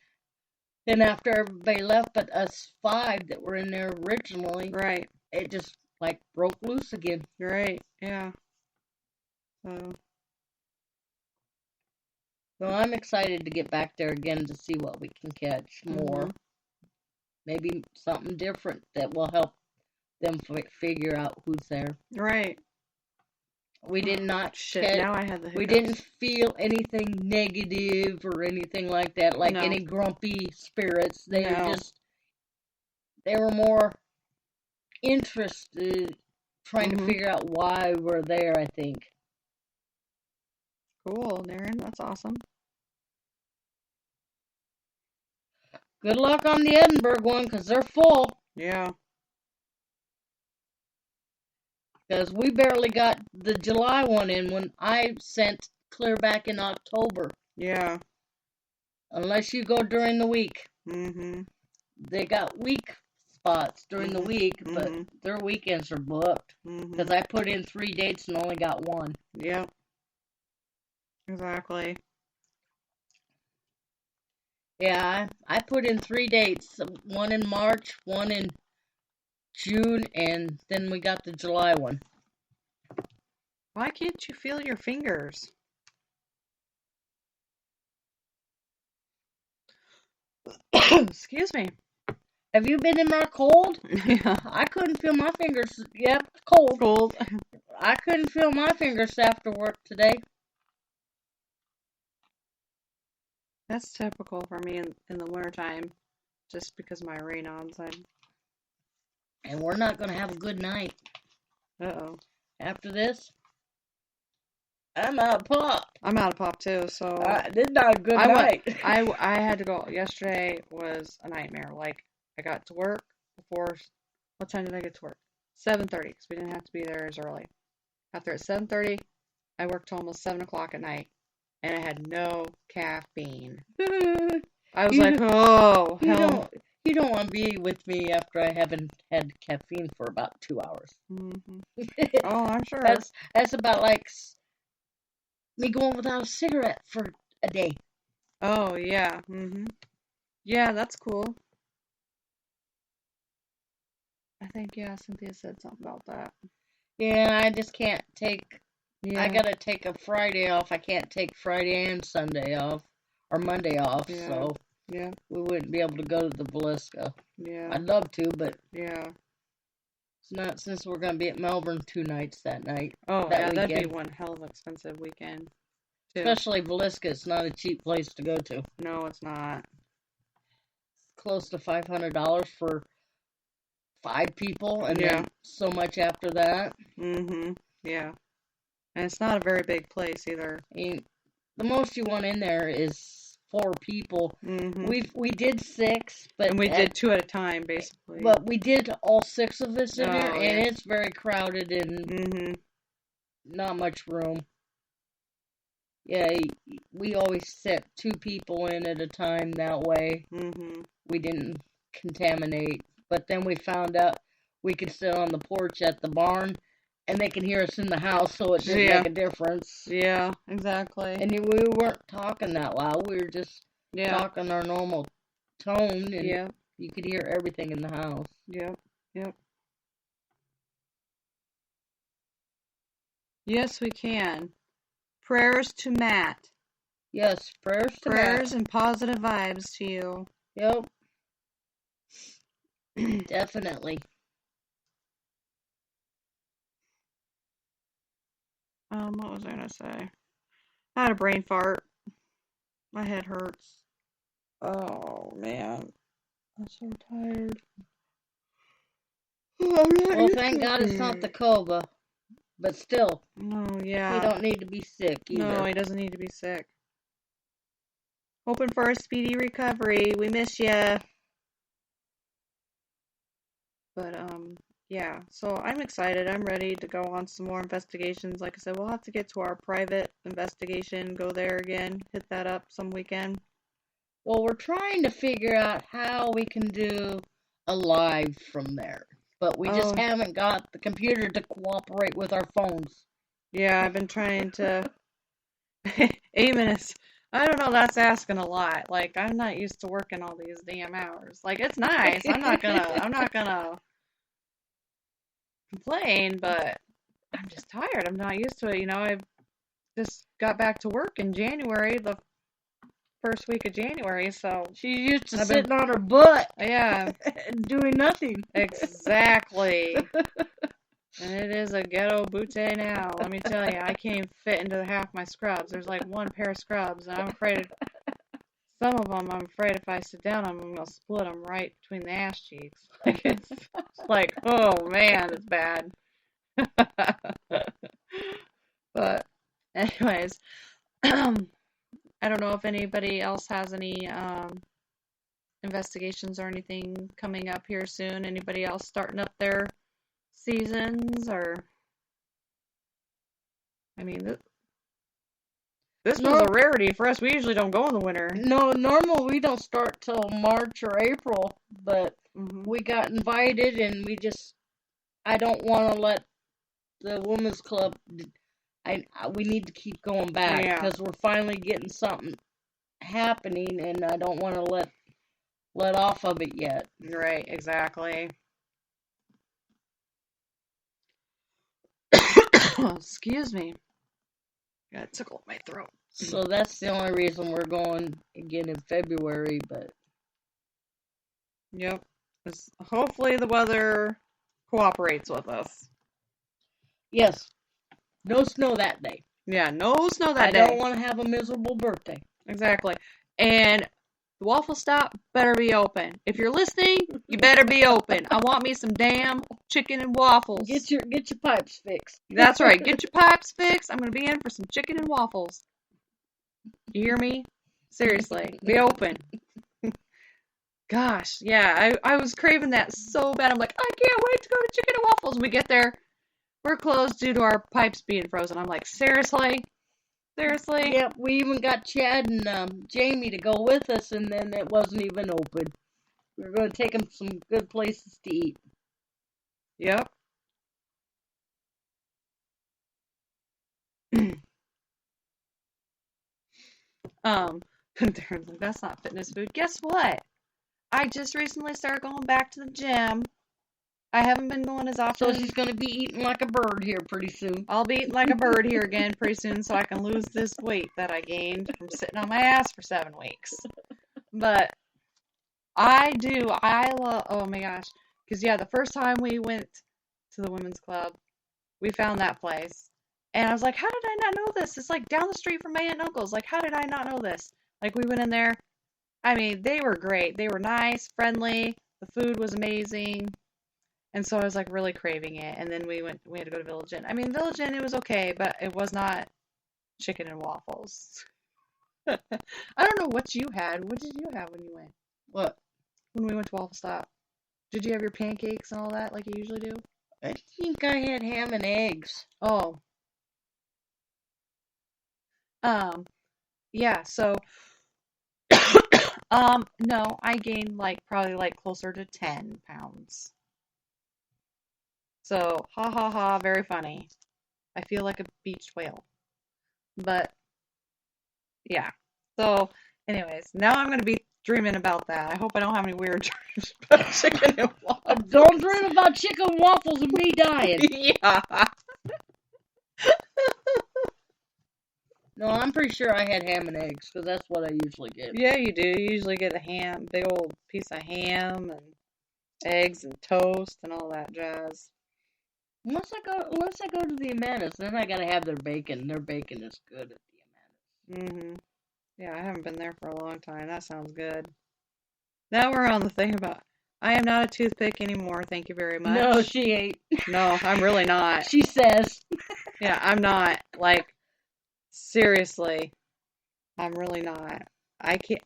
then after everybody left, but us 5 that were in there originally, Right. it just like broke loose again. Right. Yeah. So. So I'm excited to get back there again to see what we can catch more. Mhm. Maybe something different that will help them figure out who's there. Right. We did not Shit. Now I had the hiccups. we didn't feel anything negative or anything like that, like No. any grumpy spirits. They No. were just they were more interested trying to Mhm. figure out why we're there, I think. Cool, Darren. That's awesome. Good luck on the Edinburgh one because they're full. Yeah. Because we barely got the July one in when I sent clear back in October. Yeah. Unless you go during the week. Mhm. They got week spots during the week, but Mhm. their weekends are booked. Mhm. Because I put in 3 dates and only got 1. Yep. Exactly. Yeah, I put in 3 dates. 1 in March, 1 in June, and then we got the July one. Why can't you feel your fingers? Excuse me. Have you been in our cold? Yeah. I couldn't feel my fingers. Yep, cold. Cold. I couldn't feel my fingers after work today. That's typical for me in the wintertime, just because of my rain-ons. And we're not going to have a good night. Uh-oh. After this, I'm out of pop. I'm out of pop too, so This is not a good I night. I had to go. Yesterday was a nightmare. Like, I got to work before. What time did I get to work? 7:30, because we didn't have to be there as early. After at 7:30, I worked till almost 7 o'clock at night, and I had no caffeine. I was You like, oh, You hell. don't want to be with me after I haven't had caffeine for about 2 hours. Mhm. Oh, I'm sure. That's about like me going without a cigarette for a day. Oh, yeah. Yeah, that's cool. I think, yeah, Cynthia said something about that. Yeah, I just can't take. Yeah. I gotta take a Friday off. I can't take Friday and Sunday off or Monday off. Yeah. So Yeah. we wouldn't be able to go to the Villisca. Yeah. I'd love to, but Yeah. it's not since we're gonna be at Melbourne 2 nights that night. Oh, that yeah, that'd be weekend. one hell of an expensive weekend, too. Especially Villisca. It's not a cheap place to go to. No, it's not. Close to $500 for 5 people, and Yeah. then so much after that. Yeah. And it's not a very big place either. I mean, the most you want in there is 4 people. We did 6, but And we did 2 at a time, basically. But we did all 6 of us in there, Oh, and yeah. it's very crowded and not much room. Yeah, we always set 2 people in at a time that way. We didn't contaminate. But then we found out we could sit on the porch at the barn, and they can hear us in the house, so it didn't Yeah. make a difference. Yeah, exactly. And we weren't talking that loud. We were just Yeah. talking our normal tone, and Yeah. you could hear everything in the house. Yep. Yep. Yes, we can. Prayers to Matt. Yes, prayers to Prayers Matt. and positive vibes to you. Yep. Definitely. What was I gonna say? I had a brain fart. My head hurts. Oh man, I'm so tired. Well, thank God it's not the cova, but still, Oh he yeah. don't need to be sick either. No, he doesn't need to be sick. Hoping for a speedy recovery. We miss ya. But yeah. So I'm excited. I'm ready to go on some more investigations. Like I said, we'll have to get to our private investigation. Go there again. Hit that up some weekend. Well, we're trying to figure out how we can do a live from there, but we just Oh. haven't got the computer to cooperate with our phones. Yeah, I've been trying to. Amen is. I don't know. That's asking a lot. Like I'm not used to working all these damn hours. Like it's nice. I'm not gonna complain, but I'm just tired. I'm not used to it. You know, I just got back to work in January, the first week of January, so She's used to I've been- sitting on her butt yeah, and doing nothing. exactly. And it is a ghetto butte now. Let me tell you, I can't even fit into half my scrubs. There's like one pair of scrubs, and I'm afraid some of them, I'm afraid if I sit down, I'm gonna split them right between the ass cheeks. Like it's like, oh man, it's bad. But anyways, I don't know if anybody else has any investigations or anything coming up here soon. Anybody else starting up their seasons or? I mean, this was a rarity for us. We usually don't go in the winter. No, normal we don't start till March or April, but we got invited and I don't want to let the women's club, we need to keep going back because we're finally getting something happening and I don't want to let off of it yet. Right, exactly. Excuse me. Got a tickle in my throat. So that's the only reason we're going again in February, but. Yep. Hopefully the weather cooperates with us. Yes. No snow that day. Yeah, no snow that day. I don't want to have a miserable birthday. Exactly. And the waffle stop better be open. If you're listening, you better be open. I want me some damn chicken and waffles. Get your pipes fixed. That's right. Get your pipes fixed. I'm going to be in for some chicken and waffles. You hear me? Seriously. Be open. Gosh, yeah. I was craving that so bad. I'm like, I can't wait to go to chicken and waffles. We get there. We're closed due to our pipes being frozen. I'm like, seriously? Seriously? Yep, we even got Chad and Jamie to go with us, and then it wasn't even open. We were going to take them some good places to eat. Yep. Darren's like, that's not fitness food. Guess what? I just recently started going back to the gym. I haven't been going as often. So she's going to be eating like a bird here pretty soon. I'll be eating like a bird here again pretty soon so I can lose this weight that I gained from sitting on my ass for 7 weeks. But I love, oh my gosh. Because, yeah, the first time we went to the women's club, we found that place. And I was like, how did I not know this? It's like down the street from my aunt and uncle's. Like, how did I not know this? Like, we went in there. I mean, they were great. They were nice, friendly. The food was amazing. And so I was like really craving it. And then we had to go to Village Inn. I mean, Village Inn, it was okay, but it was not chicken and waffles. I don't know what you had. What did you have when you went? What? When we went to Waffle Stop. Did you have your pancakes and all that like you usually do? I think I had ham and eggs. Oh. Yeah, so no, I gained probably closer to 10 pounds. So, ha ha ha, very funny. I feel like a beached whale. But, yeah. So, anyways, now I'm going to be dreaming about that. I hope I don't have any weird dreams about chicken and waffles. Don't dream about chicken and waffles and me dying. Yeah. No, I'm pretty sure I had ham and eggs, because that's what I usually get. Yeah, you do. You usually get a ham, big old piece of ham and eggs and toast and all that jazz. Once I go to the Amanas, then I gotta have their bacon. Their bacon is good at the Amanas. Mm-hmm. Yeah, I haven't been there for a long time. That sounds good. Now we're on the thing about I am not a toothpick anymore. Thank you very much. No, she ain't. No, I'm really not. She says. Yeah, I'm not. Like, seriously, I'm really not. I can't.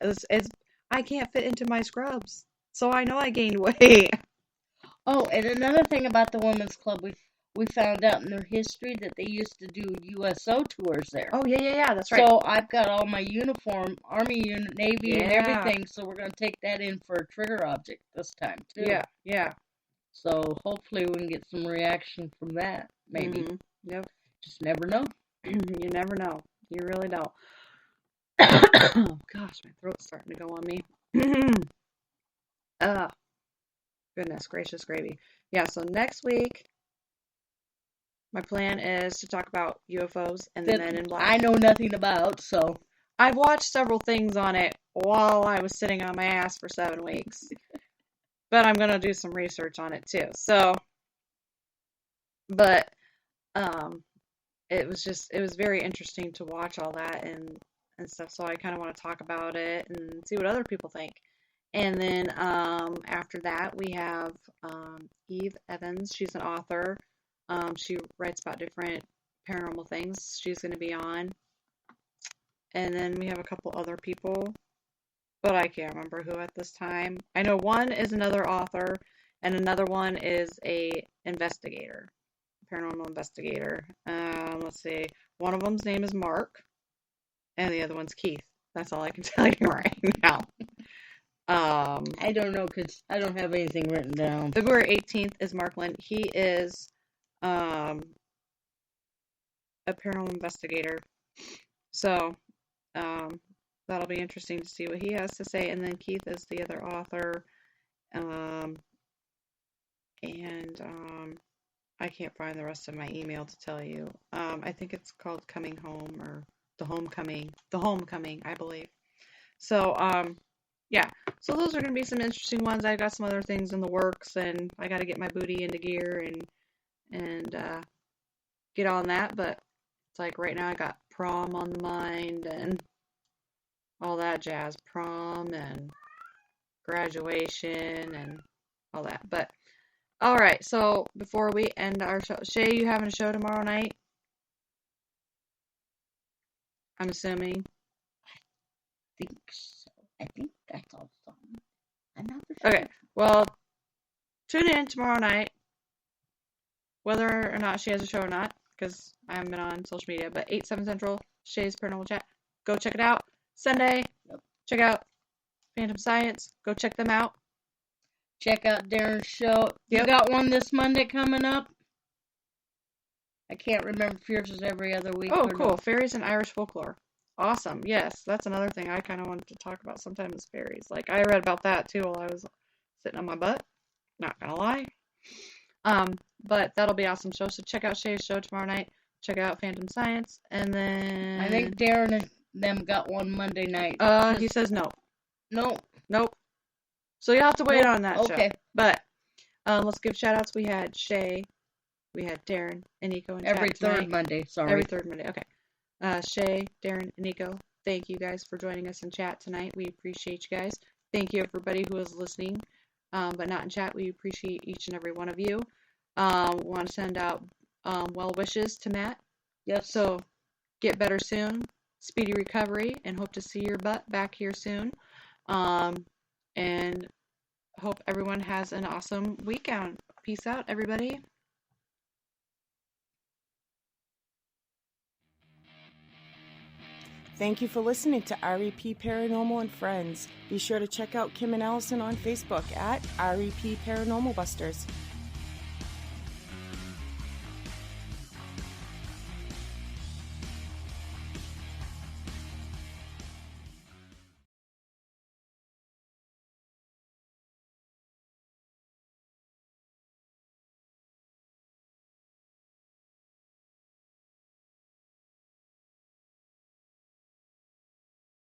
I can't fit into my scrubs, so I know I gained weight. Oh, and another thing about the women's club, we found out in their history that they used to do USO tours there. Oh yeah, that's right. So I've got all my uniform, Army unit, Navy, and Yeah. everything. So we're gonna take that in for a trigger object this time too. Yeah. So hopefully we can get some reaction from that. Maybe. Mhm. Yep. Just never know. You never know. You really don't. Oh, gosh, my throat's starting to go on me. Goodness gracious gravy. Yeah, so next week, my plan is to talk about UFOs and the Men in Black. I know nothing about, so. I've watched several things on it while I was sitting on my ass for 7 weeks. But I'm going to do some research on it too. So, but, it was very interesting to watch all that and stuff. So I kind of want to talk about it and see what other people think. And then, after that, we have, Eve Evans. She's an author. She writes about different paranormal things. She's going to be on. And then we have a couple other people, but I can't remember who at this time. I know one is another author, and another one is a investigator, paranormal investigator. Let's see. One of them's name is Mark, and the other one's Keith. That's all I can tell you right now. I don't know because I don't have anything written down. February 18th is Mark Lind. He is a paranormal investigator. So that'll be interesting to see what he has to say. And then Keith is the other author. I can't find the rest of my email to tell you. I think it's called Coming Home or The Homecoming. The Homecoming, I believe. So, yeah. So those are going to be some interesting ones. I got some other things in the works, and I got to get my booty into gear and get on that. But it's like right now I got prom on the mind and all that jazz. Prom and graduation and all that. But all right. So before we end our show, Shay, you having a show tomorrow night? I'm assuming. I think so. I think that's all. I'm not for sure. Okay. Well, tune in tomorrow night, whether or not she has a show or not, because I haven't been on social media. But 8/7 Central, Shay's Paranormal Chat. Go check it out. Sunday, check out Phantom Science. Go check them out. Check out Darren's show. Yep. You got one this Monday coming up? I can't remember if yours is every other week. Oh, or cool. not. Fairies and Irish folklore. Awesome. Yes, that's another thing I kind of wanted to talk about sometime is fairies. Like, I read about that, too, while I was sitting on my butt. Not gonna lie. But that'll be an awesome show. So check out Shay's show tomorrow night. Check out Phantom Science. And then... I think Darren and them got one Monday night. He says no. Nope. So you'll have to wait Nope. on that show. Okay. But let's give shout outs. We had Shay, we had Darren and Nico in Every chat third tonight. Monday, sorry. Every third Monday. Okay. Shay, Darren, and Nico, thank you guys for joining us in chat tonight. We appreciate you guys. Thank you everybody who is listening, but not in chat. We appreciate each and every one of you. Want to send out well wishes to Matt. Yes. So get better soon, speedy recovery, and hope to see your butt back here soon. And hope everyone has an awesome weekend. Peace out, everybody. Thank you for listening to REP Paranormal and Friends. Be sure to check out Kim and Allison on Facebook at REP Paranormal Busters.